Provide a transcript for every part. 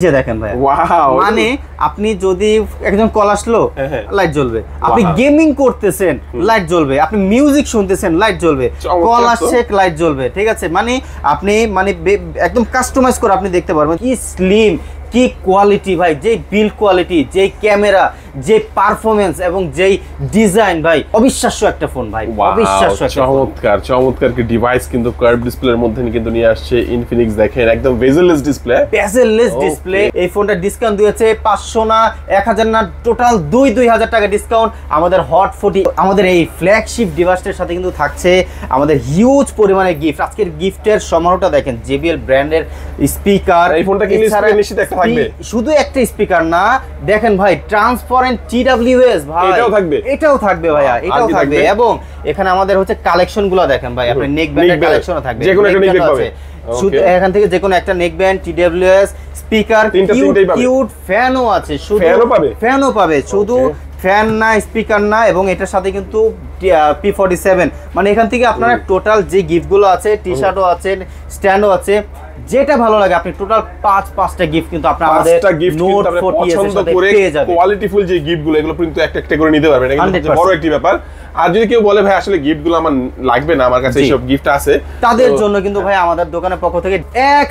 যে দেখেন ভাই মানে আপনি যদি একজন কল আসলো লাইট জ্বলবে, আপনি গেমিং করতেছেন লাইট জ্বলবে, আপনি মিউজিক শুনতেছেন লাইট জ্বলবে, কল আসছে লাইট জ্বলবে, ঠিক আছে। মানে আপনি একদম কাস্টমাইজ করে আপনি দেখতে পারবেন কি স্লিম, কি কোয়ালিটি ভাই, যে বিল্ড কোয়ালিটি, যে ক্যামেরা, যে পারফরমেন্স এবং যেই ডিজাইন ভাই, অবিশ্বাস্য একটা ফোন ভাই, অবিশ্বাস্য। চমৎকার চমৎকার কি ডিভাইস কিন্তু কার্ভ ডিসপ্লের মধ্যে কিন্তু নিয়ে আসছে ইনফিনিক্স। দেখেন একদম বেজেললেস ডিসপ্লে, বেজেললেস ডিসপ্লে। এই ফোনটা ডিসকাউন্ট দিয়েছে 500 না 1000 না, টোটাল 2000 টাকা ডিসকাউন্ট। আমাদের হট 40 আমাদের এই ফ্ল্যাগশিপ ডিভাইসটার সাথে কিন্তু থাকছে আমাদের হিউজ পরিমাণে গিফট। আজকের গিফটের সমারোহটা দেখেন, JBL ব্র্যান্ডের স্পিকার। এই ফোনটা কি নিশ্চিত একটা থাকবে, শুধু একটা স্পিকার না, দেখেন ভাই ট্রান্সপারেন্ট TWS ভাই, এটাও থাকবে ভাইয়া, এটাও থাকবে। এবং এখানে আমাদের হচ্ছে কালেকশন গুলো দেখেন ভাই, আপনার নেক ব্যান্ডের কালেকশনও থাকবে, যে কোনো একটা নেক ব্যান্ড পাবে। শুধু এখান থেকে যে কোনো একটা neck band, TWS speaker, cute ফ্যানও আছে, শুধু ফ্যানও পাবে, শুধু ফ্যান না, স্পিকার না। এবং এটার সাথে কিন্তু P47, মানে এখান থেকে আপনারা টোটাল যে গিফটগুলো আছে, টি শার্টও আছে, স্ট্যান্ডও আছে, যেটা ভালো লাগে আপনি টোটাল পাঁচটা গিফট কিন্তু আপনি আমাদের নোট 40 এর সাথে পেয়ে যাবেন। কোয়ালিটিফুল যে গিফটগুলো, এগুলো কিন্তু একটা করে নিতে পারবেন, এটা কিন্তু বড় একটি ব্যাপার। আর যদি কেউ বলে ভাই আসলে গিফটগুলো আমার লাগবে না, আমার কাছে এইসব গিফট আছে, তাদের জন্য কিন্তু ভাই আমাদের দোকানের পক্ষ থেকে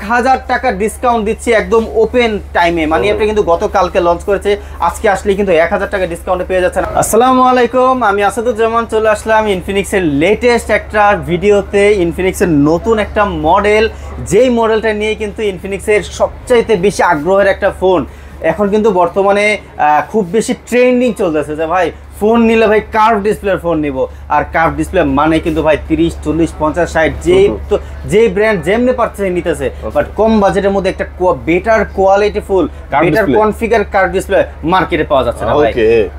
1000 টাকা ডিসকাউন্ট দিচ্ছি একদম ওপেন টাইমে। মানে এটা কিন্তু গতকালকে লঞ্চ করেছে, আজকে আসলে কিন্তু 1000 টাকা ডিসকাউন্টে পেয়ে যাচ্ছেন। আসসালামু আলাইকুম, আমি আসাদুজ্জামান চলে আসলাম ইনফিনিক্সের লেটেস্ট একটা ভিডিওতে। ইনফিনিক্সের নতুন একটা মডেল, যেই মডেলটা নিয়ে কিন্তু ইনফিনিক্সের সবচাইতে বেশি আগ্রহের একটা ফোন। এখন কিন্তু বর্তমানে খুব বেশি ট্রেন্ডিং চলতেছে যে ভাই ফোন নিলে ভাই কার্ভ ডিসপ্লের ফোন নিব। আর কার্ভ ডিসপ্লে মানে কিন্তু ভাই 30, 40, 50, 60 যে ব্র্যান্ড যেমনি পারছে নিতেছে, বাট কম বাজেটের মধ্যে একটা better quality full, better configure curve display মার্কেটে পাওয়া যাচ্ছে না ভাই।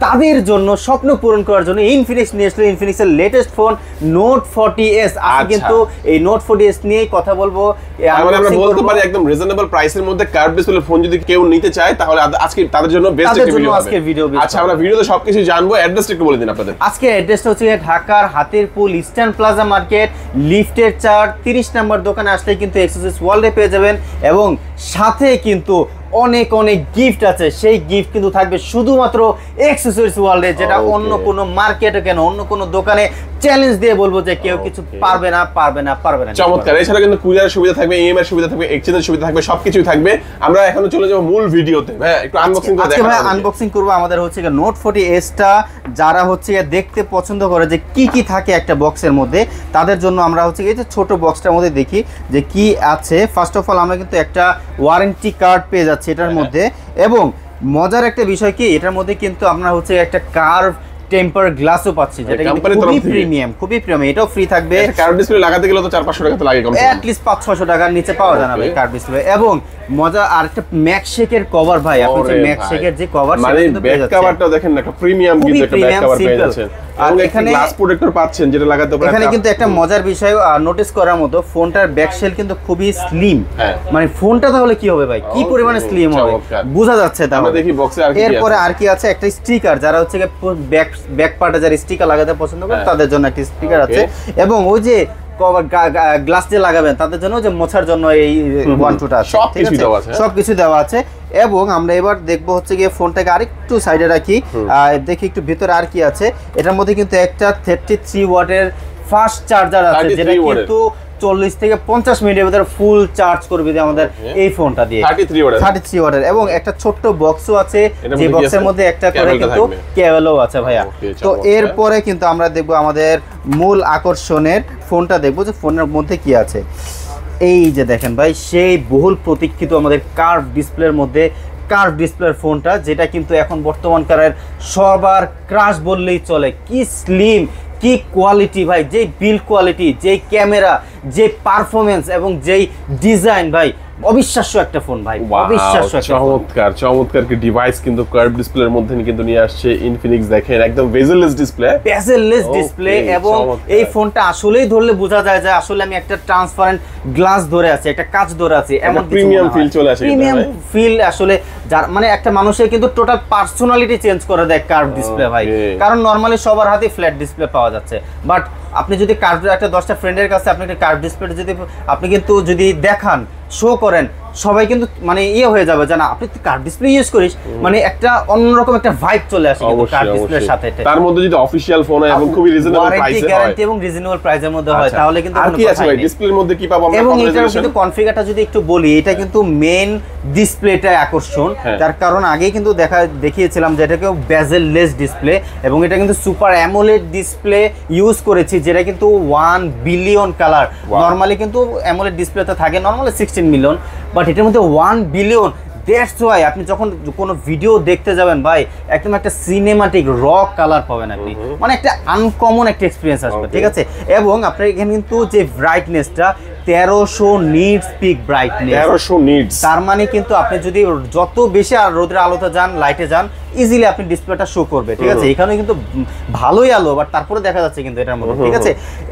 তাদের জন্য স্বপ্ন পূরণ করার জন্য ইনফিনিক্স নিয়ে আসলো ইনফিনিক্সের লেটেস্ট ফোন নোট 40S। আজকে কিন্তু এই নোট 40S নিয়ে কথা বলবো। আমরা বলতে পারি একদম রিজনেবল প্রাইসের মধ্যে কার্ভ ডিসপ্লে ফোন যদি কেউ নিতে চায় তাহলে আজকে তাদের জন্য বেস্ট একটা ভিডিও হবে। আচ্ছা, আমরা ভিডিওতে সবকিছু জানবো। অ্যাড্রেসটা একটু বলে দিন আপনাদের। আজকে অ্যাড্রেসটা হচ্ছে ঢাকার হাতিরপুল ইস্টার্ন প্লাজা মার্কেট, লিফটের 4 30 নম্বর দোকানে আসলে কিন্তু এক্সেসরিজ ওয়ার্ল্ডে পেয়ে যাবেন। এবং সাথে কিন্তু অনেক গিফট আছে, সেই গিফট কিন্তু থাকবে শুধুমাত্র এক্সেসরিজ ওয়ার্ল্ডে, যেটা অন্য কোনো মার্কেটে কেন অন্য কোনো দোকানে চ্যালেঞ্জ দিয়ে বলবো যে কেউ কিছু পারবে না। চমৎকার। এছাড়া কিন্তু কুরিয়ারের সুবিধা থাকবে, EMI এর সুবিধা থাকবে, এক্সচেঞ্জের সুবিধা থাকবে, সবকিছুই থাকবে। আমরা এখন চলে যাব মূল ভিডিওতে। ভাই একটু আনবক্সিং করে দেখাবো। ভাই আনবক্সিং করব। আমাদের হচ্ছে নোট 40S টা যারা হচ্ছে দেখতে পছন্দ করে যে কি থাকে একটা বক্সের মধ্যে, তাদের জন্য আমরা হচ্ছে এই যে ছোট বক্সটার মধ্যে দেখি যে কি আছে। ফার্স্ট অফ অল আমরা কিন্তু একটা ওয়ারেন্টি কার্ড পেয়ে যাচ্ছি এটার মধ্যে। এবং মজার একটা বিষয় কি, এটার মধ্যে কিন্তু আমরা হচ্ছে একটা কার্ভ টেম্পার গ্লাসও পাচ্ছি, যেটা খুবই প্রিমিয়াম। এটাও ফ্রি থাকবে। কার্ভ ডিসপ্লে লাগাতে গেলে তো 400-500 টাকা তো লাগে, কম এট লিস্ট 500-600 টাকার নিচে পাওয়া যায় না ভাই কার্ভ ডিসপ্লে। এবং মজা আরেকটা ম্যাকশেকের কভার ভাই, আপনি যে ম্যাকশেকের যে কভার, মানে ব্যাক কভারটাও দেখেন একটা প্রিমিয়াম কিন্তু একটা ব্যাক কভার পেয়ে যাচ্ছেন। আর এখানে গ্লাস প্রোটেক্টর পাচ্ছেন যেটা লাগাতে পারেন। এখানে কিন্তু একটা মজার বিষয় নোটিস করার মতো, ফোনটার ব্যাক শেল কিন্তু খুবই স্লিম। মানে ফোনটা তাহলে কি হবে ভাই, কি পরিমাণে স্লিম হবে বোঝা যাচ্ছে। তাহলে দেখি বক্সে আর কি আছে। এরপরে আর কি আছে, একটা স্টিকার, যারা হচ্ছে ব্যাক পার্টে যারা স্টিকার লাগাতে পছন্দ করে তাদের জন্য একটা স্টিকার আছে। এবং ওই যে গ্লাস যে লাগাবেন তাদের জন্য যে মোছার জন্য এই 1-2টা আছে, সবকিছু দেওয়া আছে। এবং আমরা এবার দেখবো হচ্ছে গিয়ে ফোনটাকে আরেকটু সাইডে রাখি, দেখি একটু ভিতরে আর কি আছে। এটার মধ্যে কিন্তু একটা 33 ওয়াটের ফাস্ট চার্জার আছে, যেটা কিন্তু 40 থেকে 50 মিনিটের ভিতরে ফুল চার্জ করবে আমাদের এই ফোনটা দিয়ে, 33 ওয়াটের। এবং একটা ছোট্ট বক্সও আছে, যে বক্সের মধ্যে একটা করে কিন্তু কেবলও আছে ভাইয়া। তো এরপরে কিন্তু আমরা দেখবো আমাদের মূল আকর্ষণের ফোনটা, দেখবো যে ফোনের মধ্যে কি আছে। এই যে দেখেন ভাই, সেই বহুল প্রতীক্ষিত আমাদের কার্ভ ডিসপ্লের মধ্যে কার্ভ ডিসপ্লের ফোনটা, যেটা কিন্তু এখন বর্তমানকারের সবার ক্রাশ বললেই চলে। কি স্লিম, কি কোয়ালিটি ভাই, যেই বিল্ড কোয়ালিটি, যেই ক্যামেরা, যে পারফরমেন্স এবং যেই ডিজাইন ভাই, অবিশ্বাস্য একটা ফোন ভাই, অবিশ্বাস্য। চমৎকার কি ডিভাইস কিন্তু কার্ভ ডিসপ্লের মধ্যে কিন্তু নিয়ে আসছে ইনফিনিক্স। দেখেন একদম বেজেললেস ডিসপ্লে। এবং এই ফোনটা আসলেই ধরলে বোঝা যায় যে আসলে আমি একটা ট্রান্সপারেন্ট গ্লাস ধরে আছি, একটা কাঁচ ধরে আছি, এমন প্রিমিয়াম ফিল চলে আসে। প্রিমিয়াম ফিল আসলে যার মানে একটা মানুষের কিন্তু টোটাল পার্সোনালিটি চেঞ্জ করে দেয় কার্ভ ডিসপ্লে ভাই। কারণ নরমালি সবার হাতে ফ্ল্যাট ডিসপ্লে পাওয়া যাচ্ছে, বাট আপনি যদি কার্ভ একটা 10টা ফ্রেন্ডের কাছে আপনি একটা কার্ভ ডিসপ্লে যদি আপনি কিন্তু যদি দেখান, শো করেন, সবাই কিন্তু মানে ইয়ে হয়ে যাবে, জানা আপনি কার্ভ ডিসপ্লে ইউজ করিস মানে একটা অন্যরকম একটা ভাইব চলে আসে কিন্তু কার্ভ ডিসপ্লের সাথে। তার মধ্যে যদি অফিশিয়াল ফোন হয় এবং খুবই রিজনেবল প্রাইসে হয়, গ্যারান্টি এবং রিজনেবল প্রাইসের মধ্যে হয়, তাহলে কিন্তু আর কি আছে ভাই ডিসপ্লের মধ্যে কি পাবো আমরা? এবং এটার কিন্তু কনফিগারটা যদি একটু বলি, এটা কিন্তু মেইন ডিসপ্লেটা আকর্ষণ, তার কারণ আগেই কিন্তু দেখিয়েছিলাম যে এটাকে বেজেল লেস ডিসপ্লে, এবং এটা কিন্তু সুপার অ্যামোলেড ডিসপ্লে ইউজ করেছি, যেটা কিন্তু 1 বিলিয়ন কালার। নরমালি কিন্তু অ্যামোলেড ডিসপ্লেতে থাকে নরমালি 16 মিলিয়ন, বাট এটার মধ্যে 1 বিলিয়ন। দ্যাটস ওয়াই আপনি যখন কোনো ভিডিও দেখতে যাবেন ভাই, একদম একটা সিনেমাটিক র কালার পাবেন আপনি, মানে একটা আনকমন একটা এক্সপিরিয়েন্স আসবে, ঠিক আছে? এবং আপনার এখানে কিন্তু যে ব্রাইটনেসটা 1300 নিটস পিক ব্রাইটনেস, 1300 নিটস, তার মানে কিন্তু আপনি যদি যত বেশি আর রোদের আলোতে যান, লাইটে যান, ইজিলি আপনি ডিসপ্লেটা শো করবে, ঠিক আছে? এখানে কিন্তু ভালোই আলো, বাট তারপরে দেখা যাচ্ছে কিন্তু এটার মধ্যে, ঠিক আছে?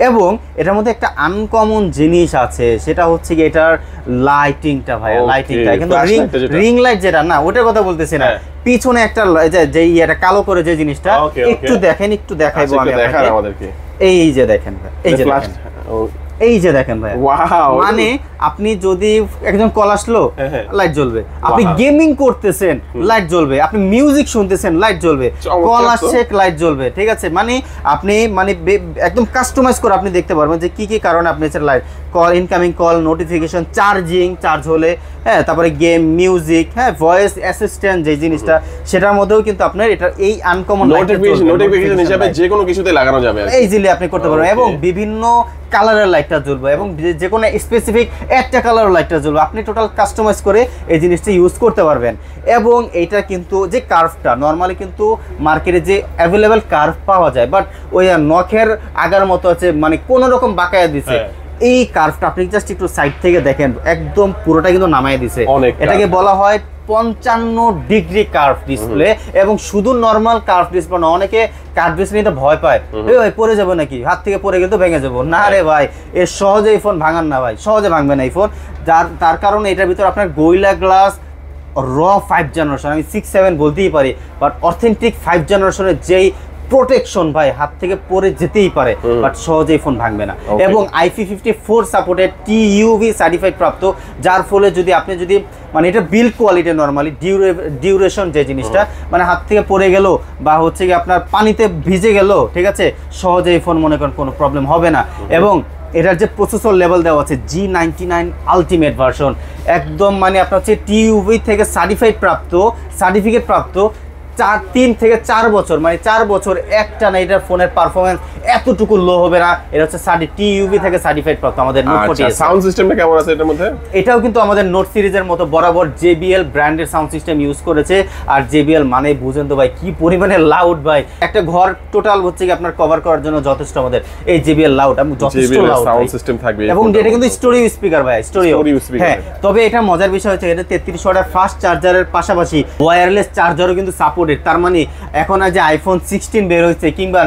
এবং এটার মধ্যে একটা আনকমন জিনিস আছে, সেটা হচ্ছে কি এটার লাইটিংটা ভাই, লাইটিংটা কিন্তু রিং লাইট যেটা না, ওটার কথা বলতেছি না, পিছনে একটা যে এটা কালো করে যে জিনিসটা, একটু দেখেন, একটু দেখাইবো আমি আপনাদেরকে। এই যে দেখেন ভাই, এই যে দেখেন ভাই, মানে আপনি যদি একজন কল আসলো লাইট জ্বলবে, আপনি গেমিং করতেছেন লাইট জ্বলবে, আপনি মিউজিক শুনতেছেন লাইট জ্বলবে, কল আসছে লাইট জ্বলবে, ঠিক আছে? মানে আপনি মানে একদম কাস্টমাইজ করে আপনি দেখতে পারবেন যে কি কি কারণে আপনি light, call, incoming call, notification, charging, charge হলে, হ্যাঁ, তারপরে গেম, মিউজিক, হ্যাঁ, ভয়েস অ্যাসিস্ট্যান্ট যে জিনিসটা, সেটার মধ্যেও কিন্তু আপনার এটা এই আনকমন নোটিফিকেশন হিসাবে যে কোনো কিছুতে লাগানো যাবে, ইজিলি আপনি করতে পারবেন। এবং বিভিন্ন কালারের লাইটটা জ্বলবে, এবং যে কোনো স্পেসিফিক একটা কালারের লাইটটা জ্বলবে, আপনি টোটাল কাস্টমাইজ করে এই জিনিসটা ইউজ করতে পারবেন। এবং এইটা কিন্তু যে কার্ভটা নর্মালি কিন্তু মার্কেটে যে অ্যাভেলেবেল কার্ভ পাওয়া যায়, বাট ওই নখের আগার মতো আছে, মানে কোনো রকম বাঁকায়া দিছে, এই কার্ভটা আপনি জাস্ট একটু সাইড থেকে দেখেন, একদম পুরোটা কিন্তু নামায় দিছে। এটাকে বলা হয় 55 ডিগ্রি কার্ভ ডিসপ্লে। এবং শুধু নরমাল কার্ভ ডিসপ্লে না, অনেকে কার্ভ ডিসপ্লে নিতে ভয় পায়, ভাই পড়ে যাবো নাকি, হাত থেকে পড়ে গেলে তো ভেঙে যাবো, না রে ভাই, এর সহজে এই ফোন ভাঙান না ভাই, সহজে ভাঙবে না এই ফোন। তার কারণে এটার ভিতরে আপনার গোরিলা গ্লাস র 5 জেনারেশন, আমি 6-7 বলতেই পারি, বাট অথেন্টিক 5 জেনারেশনের যেই প্রোটেকশন ভাই, হাত থেকে পড়ে যেতেই পারে, বাট সহজেই ফোন ভাঙবে না। এবং IP54 সাপোর্টেড TUV সার্টিফাইড প্রাপ্ত, যার ফলে যদি আপনি যদি মানে এটা বিল্ড কোয়ালিটি নরমালি ডিউরেশন যে জিনিসটা, মানে হাত থেকে পড়ে গেল বা হচ্ছে কি আপনার পানিতে ভিজে গেল, ঠিক আছে, সহজেই ফোন মনে করেন কোনো প্রবলেম হবে না। এবং এটার যে প্রসেসর লেভেল দেওয়া আছে G99 আলটিমেট ভার্সন, একদম মানে আপনার হচ্ছে TUV থেকে সার্টিফিকেট প্রাপ্ত 3 থেকে 4 বছর, মানে 4 বছর একটা না এটার ফোনের পারফরম্যান্স এতটুকু লো হবে না। এটা হচ্ছে TUV থেকে সার্টিফাইড প্রাপ্ত আমাদের নোট 40। সাউন্ড সিস্টেমটা কেমন আছে এটার মধ্যে? এটাও কিন্তু আমাদের নোট সিরিজের মতো বরাবর JBL ব্র্যান্ডের সাউন্ড সিস্টেম ইউজ করেছে। আর JBL মানে বুঝেন তো ভাই কি পরিমাণে লাউড ভাই, একটা ঘর টোটাল হচ্ছে কি আপনার কভার করার জন্য যথেষ্ট আমাদের এই JBL লাউড, এবং যথেষ্ট লাউড সাউন্ড সিস্টেম থাকবে। এবং এটা কিন্তু স্টোরিও স্পিকার ভাই, স্টোরিও। হ্যাঁ, তবে এটা মজার বিষয় হচ্ছে এটা 33 ওয়াটের ফাস্ট চার্জারের পাশাপাশি ওয়্যারলেস চার্জারও কিন্তু সাপোর্টেড। তার মানে এখন যে iPhone 16 বের হয়েছে, কিংবা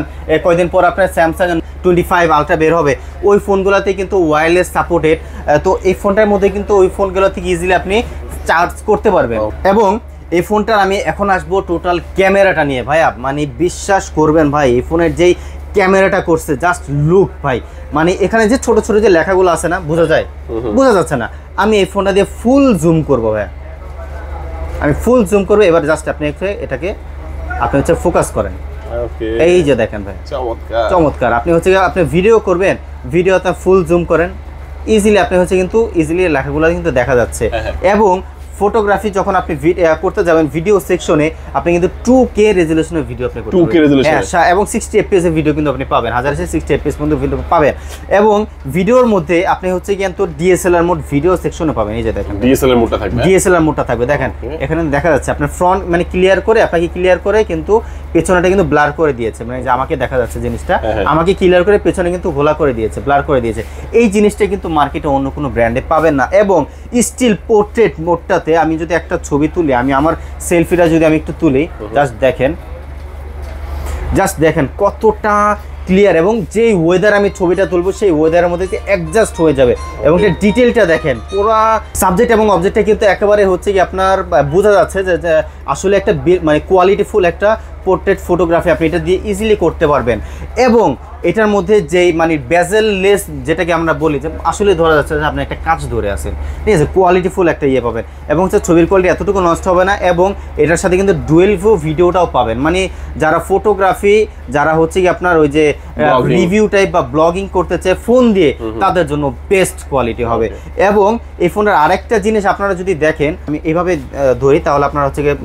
কয়েকদিন পর আপনার Samsung 25 আলট্রা বের হবে, ওই ফোনগুলোতে কিন্তু ওয়্যারলেস সাপোর্টেড। তো এই ফোনটার মধ্যে কিন্তু ওই ফোনগুলো থেকে ইজিলি আপনি চার্জ করতে পারবেন। এবং এই ফোনটার আমি এখন আসবো টোটাল ক্যামেরাটা নিয়ে ভাইয়া, মানে বিশ্বাস করবেন ভাই, এই ফোনের যেই ক্যামেরাটা করছে জাস্ট লুক ভাই, মানে এখানে যে ছোট ছোট যে লেখাগুলো আছে না, বোঝা যাচ্ছে না। আমি এই ফোনটা দিয়ে ফুল জুম করবো ভাইয়া, আমি ফুল জুম করবো। এবার জাস্ট আপনি এটাকে আপনি হচ্ছে ফোকাস করেন, এই যে দেখেন ভাই, চমৎকার। আপনি হচ্ছে আপনি ভিডিও করবেন, ভিডিওতে ফুল জুম করেন, ইজিলি আপনি হচ্ছে কিন্তু ইজিলি লেখাগুলো কিন্তু দেখা যাচ্ছে। এবং ফটোগ্রাফি যখন আপনি করতে যাবেন ভিডিও সেকশনে, আপনি কিন্তু 2K রেজোলিউশনের ভিডিও আপনি করতে পারবেন, এবং 60 FPS এর ভিডিও কিন্তু আপনি পাবেন, 1060 FPS পর্যন্ত ভিডিও পাবেন। এবং ভিডিওর মধ্যে আপনি হচ্ছে কিন্তু DSLR মোড ভিডিও সেকশনে পাবেন, এই যে দেখেন DSLR মোডটা থাকবে, দেখেন এখানে দেখা যাচ্ছে আপনার ফ্রন্ট মানে আপনাকে ক্লিয়ার করে কিন্তু পেছনটা কিন্তু ব্লার করে দিয়েছে, মানে যে আমাকে দেখা যাচ্ছে জিনিসটা, আমাকে ক্লিয়ার করে পেছনে কিন্তু ঘোলা করে দিয়েছে, ব্লার করে দিয়েছে। এই জিনিসটা কিন্তু মার্কেটে অন্য কোনো ব্র্যান্ডে পাবেন না। এবং স্টিল পোর্ট্রেট মোডটাতে আমি যদি একটা ছবি তুলি, আমি আমার সেলফিটা যদি আমি একটু তুলি, জাস্ট দেখেন কতটা ক্লিয়ার, এবং যেই ওয়েদার আমি ছবিটা তুলবো সেই ওয়েদারের মধ্যে অ্যাডজাস্ট হয়ে যাবে। এবং এর ডিটেলটা দেখেন, পুরো সাবজেক্ট এবং অবজেক্টটা কিন্তু একেবারে হচ্ছে কি আপনার বোঝা যাচ্ছে যে আসলে একটা মানে কোয়ালিটিফুল একটা পোর্ট্রেট ফটোগ্রাফি আপনি এটা দিয়ে ইজিলি করতে পারবেন। এবং এটার মধ্যে যেই মানে বেজেল লেস যেটাকে আমরা বলি যে আসলে ধরা যাচ্ছে যে আপনি একটা কাঁচ ধরে আছেন, ঠিক আছে, কোয়ালিটিফুল একটা ইয়ে পাবেন এবং হচ্ছে ছবির কোয়ালিটি এতটুকু নষ্ট হবে না এবং এটার সাথে কিন্তু ডুয়েল ভিউ ভিডিওটাও পাবেন। মানে যারা ফটোগ্রাফি, যারা হচ্ছে কি আপনার ওই যে রিভিউ টাইপ বা ব্লগিং করতে চায় ফোন দিয়ে, তাদের জন্য বেস্ট কোয়ালিটি হবে। এবং এই ফোনের আরেকটা জিনিস আপনারা যদি দেখেন, আমি এইভাবে ধরি তাহলে আপনারা হচ্ছে গিয়ে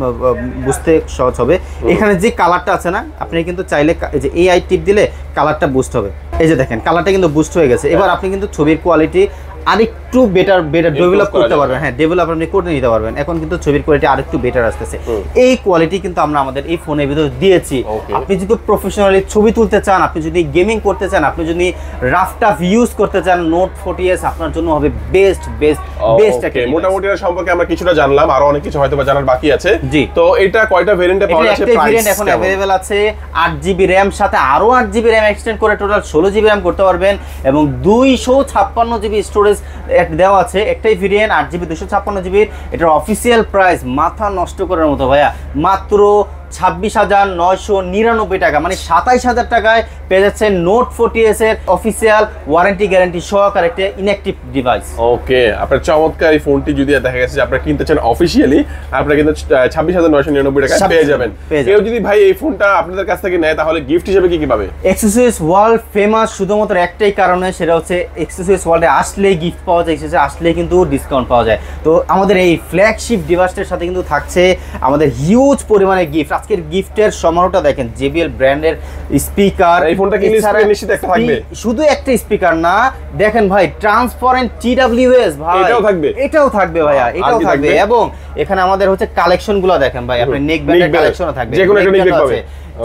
বুঝতে সহজ হবে। এখানে যে কালারটা আছে না, আপনি কিন্তু চাইলে যে AI টিপ দিলে কালারটা বুস্ট হবে। এই যে দেখেন কালারটা কিন্তু বুস্ট হয়ে গেছে। এবার আপনি কিন্তু ছবির কোয়ালিটি আরেকটু বেটার ডেভেলপ করতে পারবেন। হ্যাঁ, ডেভেলপ আপনি করে নিতে পারবেন। এখন কিন্তু ছবির কোয়ালিটি আরেকটু বেটার আসতেছে। এই কোয়ালিটি কিন্তু আমরা আমাদের এই ফোনের ভিতরে দিয়েছি। আপনি যদি প্রফেশনালি ছবি তুলতে চান, আপনি যদি গেমিং করতে চান, আপনি যদি রাফ টাফ ইউজ করতে চান, নোট 40s আপনার জন্য হবে বেস্ট একটা। মোটামুটি এর সম্পর্কে আমরা কিছুটা জানলাম, আরো অনেক কিছু হয়তো বা জানার বাকি আছে। তো এটা কয়টা ভেরিয়েন্টে পাওয়া যাচ্ছে? একটা ভেরিয়েন্ট এখন अवेलेबल আছে 8GB RAM সাথে আরো 8GB RAM এক্সটেন্ড করে টোটাল 16GB RAM করতে পারবেন এবং 256GB স্টোরেজ দেওয়া আছে। একটাই ভেরিয়েন্ট 8GB 256GB। এটার অফিসিয়াল প্রাইস মাথা নষ্ট করার মতো ভাইয়া, মাত্র 26,999 টাকা, মানে 27,000 টাকায় পেয়ে যাচ্ছেন নোট 40s এর অফিসিয়াল ওয়ারেন্টি গ্যারান্টি সহকারে একটা ইনঅ্যাক্টিভ ডিভাইস। ওকে, আপনার চমৎকার এই ফোনটি যদি দেখা গেছে যে আপনারা কিনতে চান অফিসিয়ালি, আপনারা কিন্তু 26,999 টাকায় পেয়ে যাবেন। কেউ যদি ভাই এই ফোনটা আপনাদের কাছ থেকে নেয় তাহলে গিফট হিসেবে কি কি পাবে? অ্যাক্সেসরিজ ওয়ার্ল্ড ফেমাস শুধুমাত্র একটাই কারণে, সেটা হচ্ছে অ্যাক্সেসরিজ ওয়ার্ল্ডে আসলেই গিফট পাওয়া যায়, আসলেই কিন্তু ডিসকাউন্ট পাওয়া যায়। তো আমাদের এই ফ্ল্যাগশিপ ডিভাইসটার সাথে কিন্তু থাকছে আমাদের হিউজ পরিমাণে গিফট। আজকের গিফটের সমারোহটা দেখেন, JBL ব্র্যান্ডের স্পিকার। এই ফোনটা কি নিশ্চিত একটা থাকবে? শুধু একটা স্পিকার না, দেখেন ভাই ট্রান্সপারেন্ট TWS ভাই, এটাও থাকবে ভাইয়া, এটাও থাকবে। এবং এখানে আমাদের হচ্ছে কালেকশন গুলো দেখেন ভাই, আপনি নেক ব্যান্ডের কালেকশনও থাকবে, যে কোনো একটা নেক ব্যান্ড পাবে।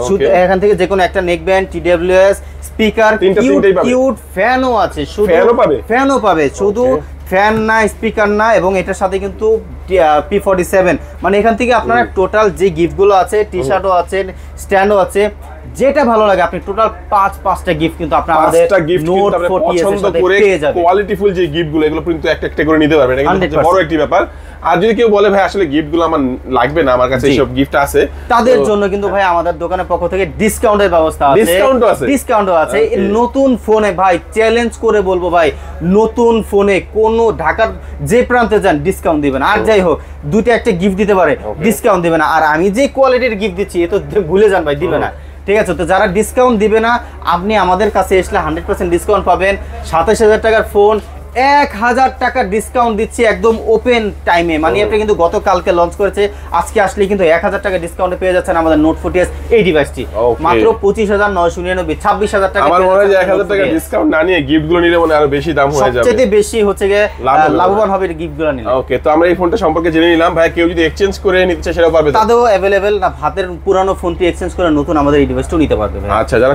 শুধু এখান থেকে যে কোনো একটা neck band, TWS speaker, cute ফ্যানও আছে, শুধু ফ্যানও পাবে, শুধু ফ্যান না, স্পিকার না। এবং এটার সাথে কিন্তু P47, মানে এখান থেকে আপনারা টোটাল যে গিফটগুলো আছে, টি শার্টও আছে, স্ট্যান্ডও আছে, যেটা ভালো লাগে আপনি টোটাল 5টা গিফট কিন্তু আপনি আমাদের নোট 40 এর সাথে পেয়ে যাবেন। কোয়ালিটিফুল যে গিফটগুলো এগুলো কিন্তু একটা করে নিতে পারবেন, এটা কিন্তু বড় একটি ব্যাপার। আর যদি কেউ বলে ভাই আসলে গিফটগুলো আমার লাগবে না, আমার কাছে এইসব গিফট আছে, তাদের জন্য কিন্তু ভাই আমাদের দোকানের পক্ষ থেকে ডিসকাউন্টের ব্যবস্থা আছে, ডিসকাউন্টও আছে। নতুন ফোনে ভাই চ্যালেঞ্জ করে বলবো ভাই, নতুন ফোনে কোন ঢাকার যে প্রান্তে যান ডিসকাউন্ট দিবেন। আর যাই হোক, দুইটা একটা গিফট দিতে পারে, ডিসকাউন্ট দিবে না। আর আমি যে কোয়ালিটির গিফট দিচ্ছি এ তো ভুলে যান ভাই, দিবে না, ঠিক আছে। তো যারা ডিসকাউন্ট দিবে না, আপনি আমাদের কাছে আসলে 100% ডিসকাউন্ট পাবেন। 27,000 টাকার ফোন 1,000 টাকা ডিসকাউন্ট দিচ্ছি একদম ওপেন টাইমে। মানে আপনি কিন্তু গতকালকে লঞ্চ করেছে, আজকে আসলে কিন্তু 1,000 টাকা ডিসকাউন্টে পেয়ে যাচ্ছেন আমাদের নোট 40s এই ডিভাইসটি মাত্র 25,999, 26,000 টাকা। আমার মনে হয় যে 1,000 টাকা ডিসকাউন্ট না নিয়ে গিফটগুলো নিলে মনে আরো বেশি দাম হয়ে যাবে, সবচেয়ে বেশি হচ্ছে গিয়ে লাভবান হবে গিফটগুলো নিলে। ওকে, তো আমরা এই ফোনটা সম্পর্কে জেনে নিলাম। ভাই কেউ যদি এক্সচেঞ্জ করে নিতে চায় সেটাও পারবে? তাদেরও अवेलेबल না, হাতের পুরানো ফোনটি এক্সচেঞ্জ করে নতুন আমাদের এই ডিভাইসটাও নিতে পারবে ভাই। আচ্ছা, যারা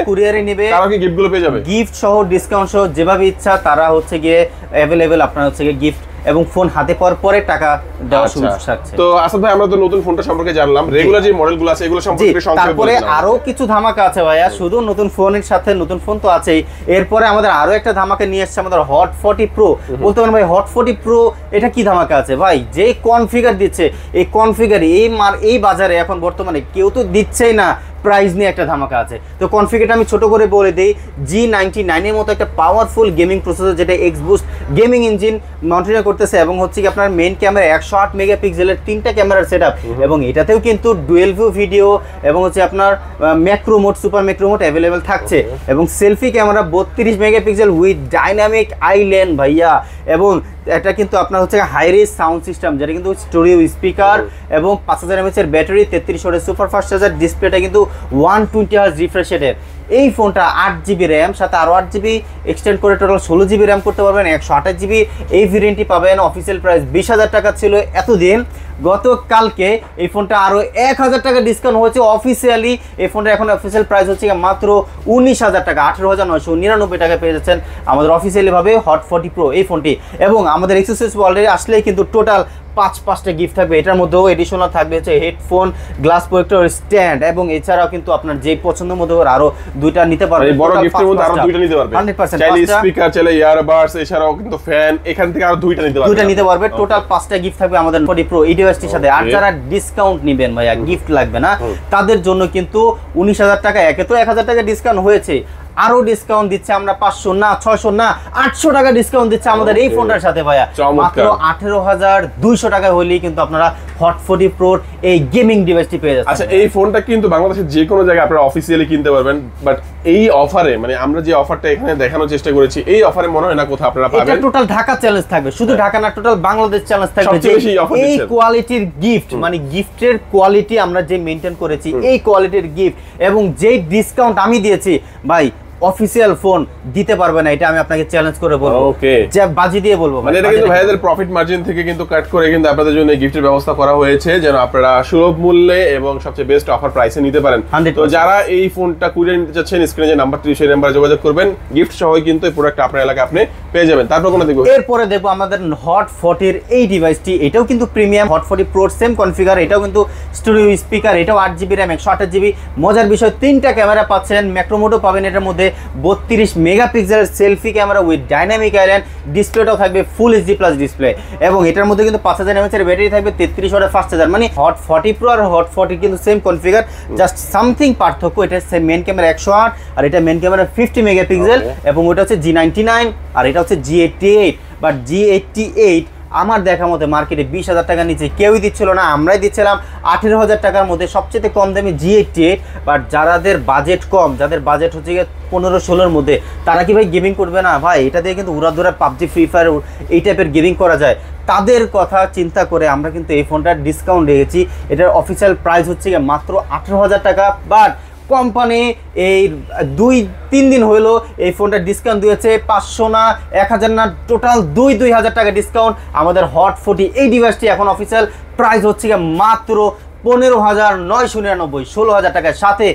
কুরিয়ারে নেবে তারা কি গিফটগুলো পেয়ে যাবে? গিফট সহ ডিসকাউন্ট সহ যেভাবে ইচ্ছা তারা হচ্ছে গিয়ে अवेलेबल আপনার হচ্ছে গিয়ে গিফট এবং ফোন হাতে পাওয়ার পরে টাকা দেওয়া সুযোগ থাকছে। তো আসাদ ভাই, আমরা তো নতুন ফোনটা সম্পর্কে জানলাম, রেগুলার যে মডেলগুলো আছে এগুলো সম্পর্কে সংক্ষেপে তারপরে আরো কিছু ধামাকা আছে ভাইয়া। শুধু নতুন ফোনের সাথে নতুন ফোন তো আছেই, এরপরে আমাদের আরো একটা ধামাকা নিয়ে আসছে আমাদের হট 40 প্রো। বলতে পারেন ভাই হট 40 প্রো এটা কি ধামাকা আছে ভাই? যে কনফিগার দিচ্ছে, এই কনফিগার এই বাজারে এখন বর্তমানে কেউ তো দিচ্ছেই না, প্রাইস নিয়ে একটা ধামাকা আছে। তো কনফিগারটা আমি ছোট করে বলে দেই, G99 এর মতো একটা পাওয়ারফুল গেমিং প্রসেসর যেটা এক্সবুস্ট গেমিং ইঞ্জিন মাউন্টেন করতেছে এবং হচ্ছে কি আপনার মেইন ক্যামেরা 108 মেগাপিক্সেলের 3টা ক্যামেরার সেটআপ এবং এটাতেও কিন্তু ডুয়েল ভিউ ভিডিও এবং হচ্ছে আপনার macro mode, super macro mode available থাকছে এবং selfie camera 32 megapixel with dynamic island ভাইয়া। এবং এটা কিন্তু আপনার হচ্ছে হাই রেজ সাউন্ড সিস্টেম, যেটা কিন্তু স্টোরিও স্পিকার এবং 5000 mAh এর ব্যাটারি, 33 ওয়াটের সুপার ফাস্ট চার্জার, ডিসপ্লেটা কিন্তু 120 Hz রিফ্রেশ রেটের। এই ফোনটা 8GB RAM সাথে আরো 8GB এক্সটেন্ড করে টোটাল 16GB RAM করতে পারবেন, 128GB। এই ভেরিয়েন্টটি পাবেন অফিসিয়াল প্রাইস 20,000 টাকা ছিল এতদিন। গতকালকে এই ফোনটা আরো 1,000 টাকা ডিসকাউন্ট হয়েছে অফিসিয়ালি। এই ফোনটা এখন অফিসিয়াল প্রাইস হচ্ছে মাত্র 19,000 টাকা, 18,999 টাকা পেয়ে যাচ্ছেন আমাদের অফিসিয়ালি ভাবে হট 40 প্রো এই ফোনটি। এবং আমাদের এক্সেসরিজ ওয়ার্ল্ডে আসলে কিন্তু টোটাল পাঁচটা গিফট থাকবে। এটার মধ্যেও এডিশনাল থাকবে হচ্ছে হেডফোন, গ্লাস প্রোটেক্টর, স্ট্যান্ড, এবং এছাড়াও কিন্তু আপনার যে পছন্দ মতো আরো দুইটা নিতে পারবেন। বড় গিফটের মধ্যে আরো দুইটা নিতে পারবেন 100%। চাইলে স্পিকার, চাইলে ইয়ারবাডস, এছাড়াও কিন্তু ফ্যান, এখান থেকে আরো দুইটা নিতে পারবে। টোটাল 5টা গিফট থাকবে আমাদের ফোন প্রো এই ডিভাইসটির সাথে। আর যারা ডিসকাউন্ট নেবেন ভাইয়া, গিফট লাগবে না, তাদের জন্য কিন্তু 19,000 টাকা, একে তো 1,000 টাকা ডিসকাউন্ট হয়েছে, আরো ডিসকাউন্ট দিচ্ছে আমরা 500 না 600 না 800 টাকা ডিসকাউন্ট দিচ্ছে আমাদের এই ফোনটার সাথে ভাইয়া। মাত্র 18,200 টাকা হলেই কিন্তু আপনারা হট 40 প্রো এই গেমিং ডিভাইসটি পেয়ে যাচ্ছেন। আচ্ছা, এই ফোনটা কিন্তু বাংলাদেশের যে কোনো জায়গায় আপনারা অফিসিয়ালি কিনতে পারবেন, বাট এই অফারে মানে আমরা যে অফারটা এখানে দেখানোর চেষ্টা করেছি, এই অফারে মনে হয় না কোথাও আপনারা পাবেন। এটা টোটাল ঢাকা চ্যালেঞ্জ থাকবে, শুধু ঢাকা না, টোটাল বাংলাদেশ চ্যালেঞ্জ থাকবে। এই কোয়ালিটির গিফট, মানে গিফটের কোয়ালিটি আমরা যে মেইনটেইন করেছি, এই কোয়ালিটির গিফট এবং যেই ডিসকাউন্ট আমি দিয়েছি ভাই, অফিশিয়াল ফোন দিতে পারবে না, এটা আমি আপনাকে চ্যালেঞ্জ করে বলবো। ওকে, যে বাজি দিয়ে বলবো, মানে এটা কিন্তু ভাইয়াদের প্রফিট মার্জিন থেকে কিন্তু কাট করে কিন্তু আপনাদের জন্য এই গিফটের ব্যবস্থা করা হয়েছে, যেন আপনারা সুলভ মূল্যে এবং সবচেয়ে বেস্ট অফার প্রাইসে নিতে পারেন। তো যারা এই ফোনটা কুরিয়ার নিতে চাচ্ছেন, স্ক্রিনে যে নাম্বারটি সেই নাম্বারে যোগাযোগ করবেন, গিফট সহ কিন্তু এই প্রোডাক্ট আপনার এলাকায় আপনি পেয়ে যাবেন। তারপর কোন দেখব, এরপরে দেখবো আমাদের হট 40 এই ডিভাইসটি। এটাও কিন্তু premium hot 40 pro, same configure, এটাও কিন্তু স্টুডিও স্পিকার, এটাও 8GB RAM 128GB। মজার বিষয়, 3টা ক্যামেরা পাচ্ছেন, ম্যাক্রো মোডও পাবেন এটার মধ্যে, 32 মেগাপিক্সেলের selfie camera with dynamic island, ডিসপ্লেটাও থাকবে ফুল এইচডি প্লাস ডিসপ্লে, এবং এটার মধ্যে কিন্তু 5000 mAh এর ব্যাটারি থাকবে, 33 ওয়াটের ফাস্ট চার্জার। মানে হট 40 প্রো আর হট 40 কিন্তু সেম কনফিগার, জাস্ট সামথিং পার্থক্য। এটা মেন ক্যামেরা 108 আর এটা মেন ক্যামেরা 50 মেগাপিক্সেল, এবং ওটা হচ্ছে G99 আর এটা হচ্ছে G88। বাট G88 আমার দেখা মতে মার্কেটে 20,000 টাকা নিচে কেউই দিচ্ছিল না, আমরাই দিচ্ছিলাম 18,000 টাকার মধ্যে, সবচেয়ে কম দামি G88। বাট যাদের বাজেট কম, যাদের বাজেট হচ্ছে 15-16-র মধ্যে, তারা কি ভাই গেমিং করবে না? ভাই এটা দিয়ে কিন্তু উড়াধুরা পাবজি, ফ্রি ফায়ার এই টাইপের গেমিং করা যায়। তাদের কথা চিন্তা করে আমরা কিন্তু এই ফোনটার ডিসকাউন্ট রেখেছি। এটার অফিসিয়াল প্রাইস হচ্ছে মাত্র 18,000 টাকা। বাট কোম্পানি এই 2-3 দিন হলো এই ফোনটা ডিসকাউন্ট দিয়েছে, 500 না 1000 না, টোটাল 2,000 টাকা ডিসকাউন্ট। আমাদের হট 40 এই ডিভাইসটি এখন অফিসিয়াল প্রাইস হচ্ছে মাত্র 15,999, 16,000 টাকার সাথে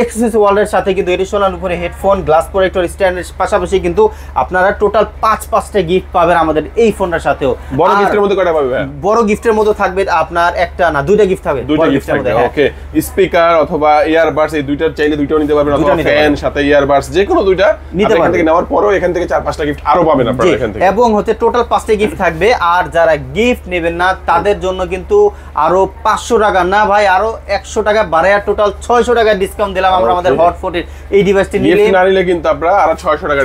এক্সেসরিজ ওয়ার্ল্ডের সাথে কিন্তু এডিশনাল উপরে হেডফোন, গ্লাস প্রোটেক্টর, স্ট্যান্ডের পাশাপাশি কিন্তু আপনারা টোটাল 5টা গিফট পাবেন আমাদের এই ফোনটার সাথেও। বড় গিফটের মধ্যে কয়টা পাবেন? বড় গিফটের মধ্যে থাকবে আপনার একটা না 2টা গিফট থাকবে, 2টা গিফট থাকবে। ওকে, স্পিকার অথবা ইয়ারবাডস এই দুইটা চাইলে দুইটাও নিতে পারবেন, অথবা ফ্যান সাথে ইয়ারবাডস যে কোনো দুইটা নিতে পারবেন। এখান থেকে নেওয়ার পরও এখান থেকে 4-5টা গিফট আরো পাবেন আপনারা এখান থেকে, এবং হচ্ছে টোটাল 5টা গিফট থাকবে। আর যারা গিফট নেবেন না তাদের জন্য কিন্তু আরো 500 টাকা না ভাই, আরো 100 টাকা বাড়ায়া টোটাল 600 টাকা ডিসকাউন্ট দিলাম আমরা আমাদের হট 40 এই ডিভাইসটি নিলে কিন্তু আপনারা আরো 600 টাকা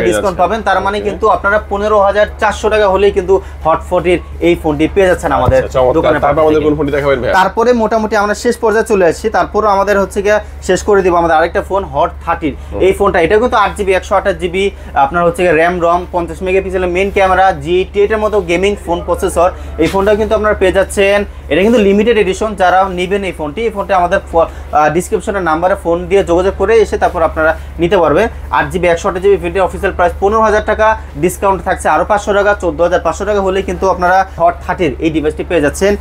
ডিসকাউন্ট পাবেন। তার মানে কিন্তু আপনারা 15,400 টাকা হলেই কিন্তু হট 40 এই ফোনটি পেয়ে যাচ্ছেন আমাদের দোকানে। তারপর আমাদের কোন ফোনটি দেখাবেন ভাই? তারপরে মোটামুটি আমরা শেষ পর্যায়ে চলে আসছি। তারপরে আমাদের হচ্ছে কি শেষ করে দিব আমাদের আরেকটা ফোন হট 30 এই ফোনটা। এটা কিন্তু 8GB 128GB আপনার হচ্ছে RAM ROM, 50 মেগাপিক্সেলের মেইন ক্যামেরা, G88 এর মতো গেমিং ফোন প্রসেসর। এই ফোনটা কিন্তু আপনারা পেয়ে যাচ্ছেন, এটা কিন্তু লিমিটেড এডিশন। যারা নেবেন এই ফোনটা আমাদের ডেসক্রিপশনের নাম্বারে ফোন দিয়ে যোগাযোগ করে এসে তারপর আপনারা নিতে পারবেন। 8GB 128GB ফোনটির অফিসিয়াল প্রাইস 15,000 টাকা, ডিসকাউন্ট থাকছে আরো 500 টাকা, 14,500 টাকা হলে কিন্তু আপনারা হট 30 এই ডিভাইসটি পেয়ে যাচ্ছেন।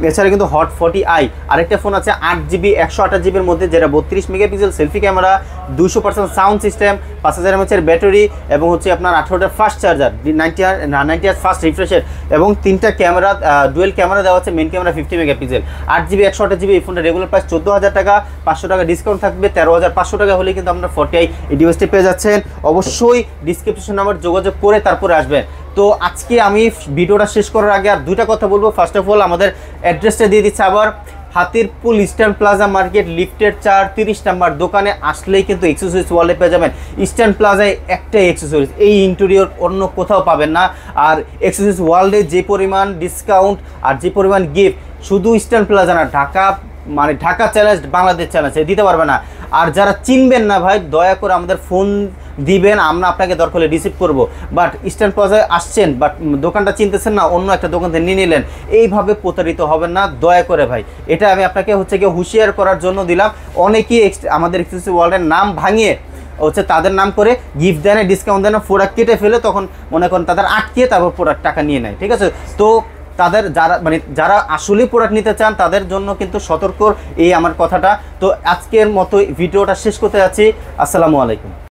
এছাড়া কিন্তু হট 40i আরেকটা ফোন আছে 8GB 128GB এর মধ্যে, যেটা 32 megapixel selfie camera, 200% sound system, 5000 mAh এর ব্যাটারি, এবং হচ্ছে আপনার 18টা ফাস্ট চার্জার, 90 Hz ফাস্ট রিফ্রেশের, এবং 3টা ক্যামেরা, ডুয়েল ক্যামেরা দেওয়া আছে, main camera 50 megapixel. 8GB 128GB এই ফোনটা রেগুলার প্রাইস 14,000 টাকা, 500 টাকা ডিসকাউন্ট থাকবে, 13,500 টাকা হলে কিন্তু আপনারা 40i এই ডিভাইসটি পেয়ে যাচ্ছেন। অবশ্যই ডিসক্রিপশন নাম্বার যোগাযোগ করে তারপরে আসবেন। তো আজকে আমি ভিডিওটা শেষ করার আগে আর দুইটা কথা বলবো। ফার্স্ট অফ অল আমাদের অ্যাড্রেসটা দিয়ে দিচ্ছি আবার, হাতিরপুল ইস্টার্ন প্লাজা মার্কেট, লিফটের 4-30 নাম্বার দোকানে আসলেই কিন্তু এক্সেসরিজ ওয়ালে পেয়ে যাবেন। ইস্টার্ন প্লাজায় একটাই এক্সেসরিজ, এই ইন্টেরিয়র অন্য কোথাও পাবেন না। আর এক্সেসরিজ ওয়ার্ল্ডে যে পরিমাণ ডিসকাউন্ট আর যে পরিমাণ গিফট শুধু ইস্টার্ন প্লাজা না, ঢাকা মানে ঢাকা চ্যালেঞ্জ, বাংলাদেশ চ্যালেঞ্জ দিতে পারবে না। আর যারা চিনবেন না ভাই, দয়া করে আমাদের ফোন দিবেন, আমরা আপনাকে দরকার হলে রিসিভ করবো। বাট ইস্টার্ন প্লাজায় আসছেন বাট দোকানটা চিনতেছেন না, অন্য একটা দোকান থেকে নিয়ে নিলেন, এইভাবে প্রতারিত হবেন না দয়া করে ভাই। এটা আমি আপনাকে হচ্ছে গিয়ে হুঁশিয়ার করার জন্য দিলাম। অনেকেই আমাদের এক্সক্লুসিভ ওয়ার্ল্ডের নাম ভাঙিয়ে হচ্ছে তাদের নাম করে গিফট দেন, ডিসকাউন্ট দেন, প্রোডাক্ট কেটে ফেলে তখন মনে করেন তাদের আটকে তারপর প্রোডাক্ট টাকা নিয়ে নেয়। ঠিক আছে, তো তাদের যারা আসলেই প্রোডাক্ট নিতে চান তাদের জন্য কিন্তু সতর্ক এই আমার কথাটা। তো আজকের মতো ভিডিওটা শেষ করতে যাচ্ছি। আসসালামু আলাইকুম।